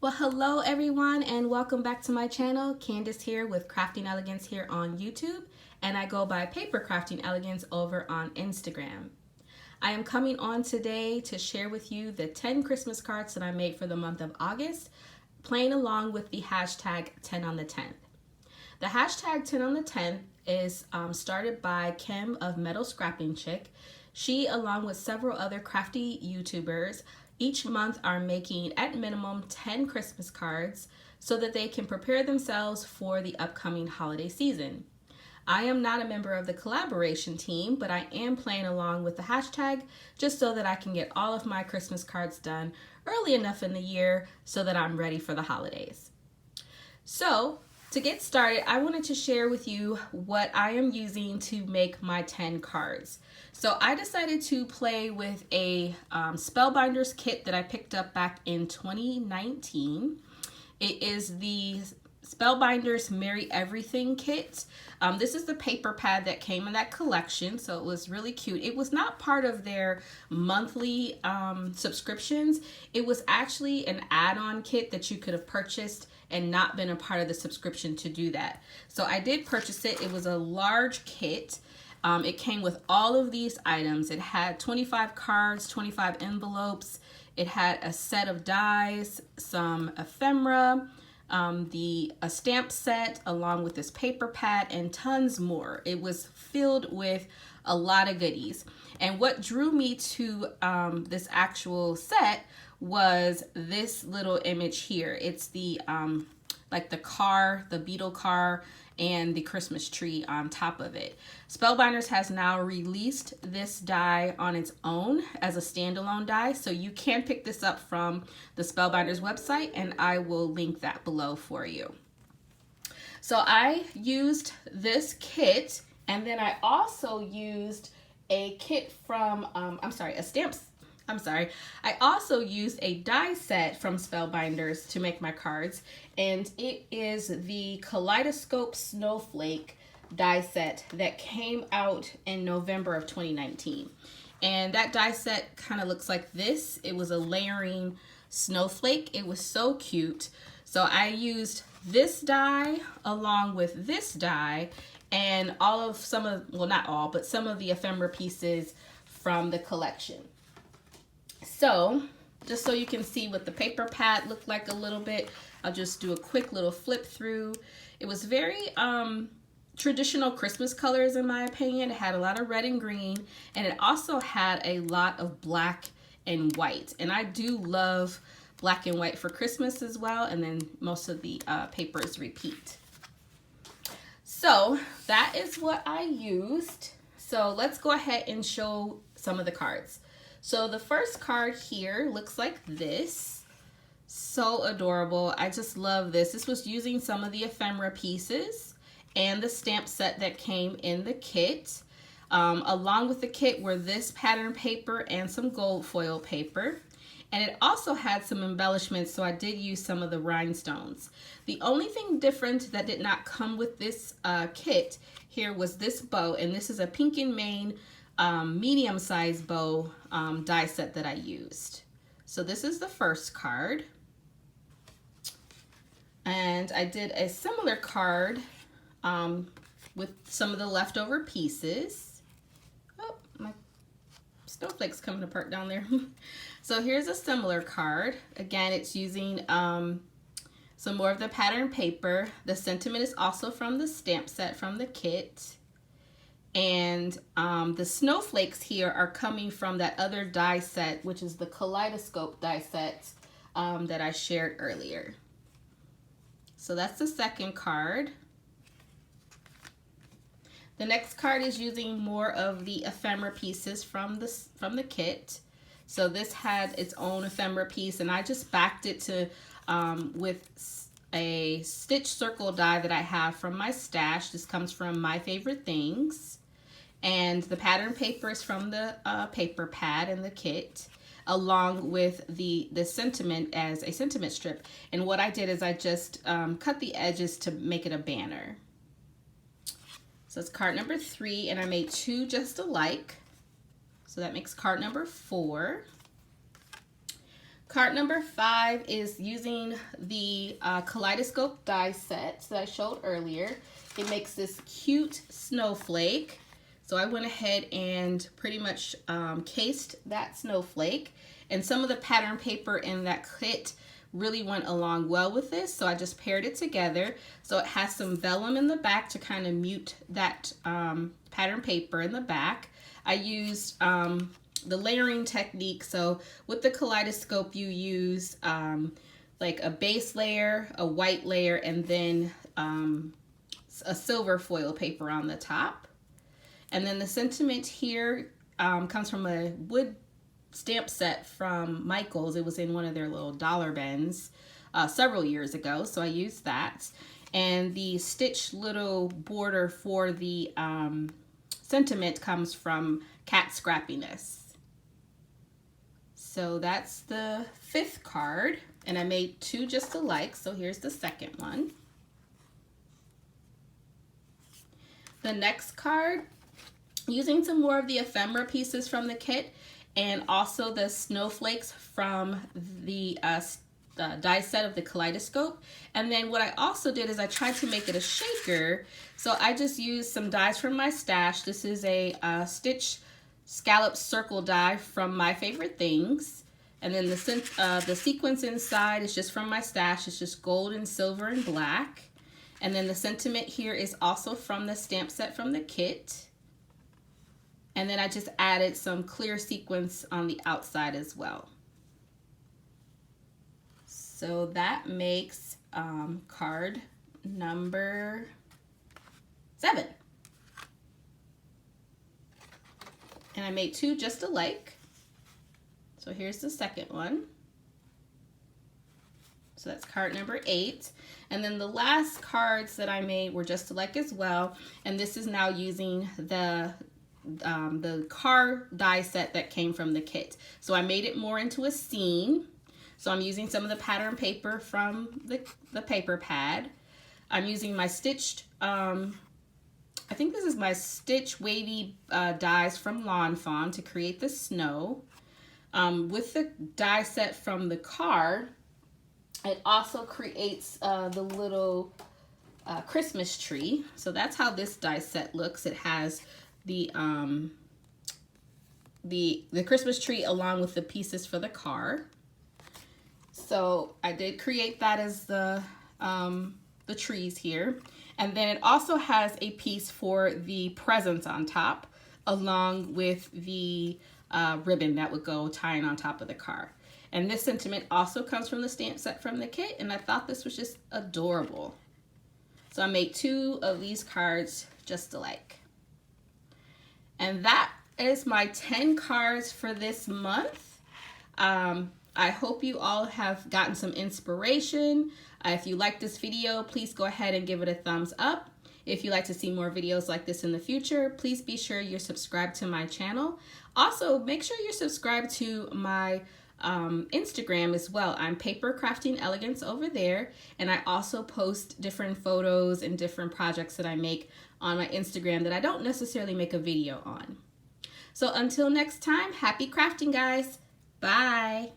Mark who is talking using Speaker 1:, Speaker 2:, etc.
Speaker 1: Well, hello everyone and welcome back to my channel. Candace here with Crafting Elegance here on YouTube, and I go by Paper Crafting Elegance over on Instagram. I am coming on today to share with you the 10 Christmas cards that I made for the month of August, playing along with the hashtag 10 on the 10th. The hashtag 10 on the 10th is started by Kim of MetalScrappingChick. She, along with several other crafty YouTubers, each month are making at minimum 10 Christmas cards so that they can prepare themselves for the upcoming holiday season. I am not a member of the collaboration team, but I am playing along with the hashtag just so that I can get all of my Christmas cards done early enough in the year so that I'm ready for the holidays. So, to get started, I wanted to share with you what I am using to make my 10 cards. So I decided to play with a Spellbinders kit that I picked up back in 2019. It is the Spellbinders Merry Everything kit. This is the paper pad that came in that collection, so it was really cute. It was not part of their monthly subscriptions. It was actually an add-on kit that you could have purchased and not been a part of the subscription to do that. So I did purchase it. It was a large kit. It came with all of these items. It had 25 cards, 25 envelopes. It had a set of dies, some ephemera, a stamp set along with this paper pad and tons more. It was filled with a lot of goodies. And what drew me to this actual set was this little image here. It's the like the car, the beetle car, and the Christmas tree on top of it. Spellbinders has now released this die on its own as a standalone die, so you can pick this up from the Spellbinders website, and I will link that below for you. So I used this kit, and then I also used a kit from, I also used a die set from Spellbinders to make my cards, and it is the Kaleidoscope Snowflake die set that came out in November of 2019. And that die set kind of looks like this. It was a layering snowflake. It was so cute. So I used this die along with this die and all of some of, well, not all, but some of the ephemera pieces from the collection. So, just so you can see what the paper pad looked like a little bit, I'll just do a quick little flip through. It was very traditional Christmas colors in my opinion. It had a lot of red and green, and it also had a lot of black and white. And I do love black and white for Christmas as well, and then most of the papers repeat. So that is what I used. So let's go ahead and show some of the cards. So the first card here looks like this. So adorable. I just love this. This was using some of the ephemera pieces and the stamp set that came in the kit. Along with the kit were this pattern paper and some gold foil paper. And it also had some embellishments, so I did use some of the rhinestones. The only thing different that did not come with this kit here was this bow, and this is a Pink and Main medium-sized bow die set that I used. So this is the first card. And I did a similar card with some of the leftover pieces. Oh, my snowflake's coming apart down there. So here's a similar card. Again, it's using some more of the pattern paper. The sentiment is also from the stamp set from the kit. And the snowflakes here are coming from that other die set, which is the Kaleidoscope die set that I shared earlier. So that's the second card. The next card is using more of the ephemera pieces from the kit. So this had its own ephemera piece, and I just backed it to with a stitch circle die that I have from my stash. This comes from My Favorite Things. And the pattern paper is from the paper pad in the kit, along with the sentiment as a sentiment strip. And what I did is I just cut the edges to make it a banner. So it's card number 3, and I made 2 just alike. So that makes card number 4. Card number 5 is using the Kaleidoscope die set that I showed earlier. It makes this cute snowflake. So I went ahead and pretty much cased that snowflake. And some of the pattern paper in that kit really went along well with this. So I just paired it together. So it has some vellum in the back to kind of mute that pattern paper in the back. I used the layering technique. So with the Kaleidoscope, you use like a base layer, a white layer, and then a silver foil paper on the top. And then the sentiment here comes from a wood stamp set from Michael's. It was in one of their little dollar bins several years ago, so I used that. And the stitched little border for the sentiment comes from Cat Scrappiness. So that's the 5th card, and I made 2 just alike, so here's the second one. The next card, using some more of the ephemera pieces from the kit and also the snowflakes from the die set of the Kaleidoscope. And then what I also did is I tried to make it a shaker. So I just used some dies from my stash. This is a stitch scallop circle die from My Favorite Things. And then the sequence inside is just from my stash. It's just gold and silver and black. And then the sentiment here is also from the stamp set from the kit. And then I just added some clear sequins on the outside as well. So that makes card number 7. And I made 2 just alike. So here's the second one. So that's card number 8. And then the last cards that I made were just alike as well. And this is now using the car die set that came from the kit. So I made it more into a scene. So I'm using some of the pattern paper from the paper pad. I'm using my stitched, I think this is my stitch wavy dies from Lawn Fawn to create the snow. With the die set from the car, it also creates the little Christmas tree. So that's how this die set looks. It has the Christmas tree along with the pieces for the car. So I did create that as the trees here. And then it also has a piece for the presents on top, along with the ribbon that would go tying on top of the car. And this sentiment also comes from the stamp set from the kit, and I thought this was just adorable. So I made 2 of these cards just alike. And that is my 10 cards for this month. I hope you all have gotten some inspiration. If you like this video, please go ahead and give it a thumbs up. If you'd like to see more videos like this in the future, please be sure you're subscribed to my channel. Also, make sure you're subscribed to my Instagram as well. I'm Paper Crafting Elegance over there, and I also post different photos and different projects that I make on my Instagram that I don't necessarily make a video on. So until next time, happy crafting, guys. Bye.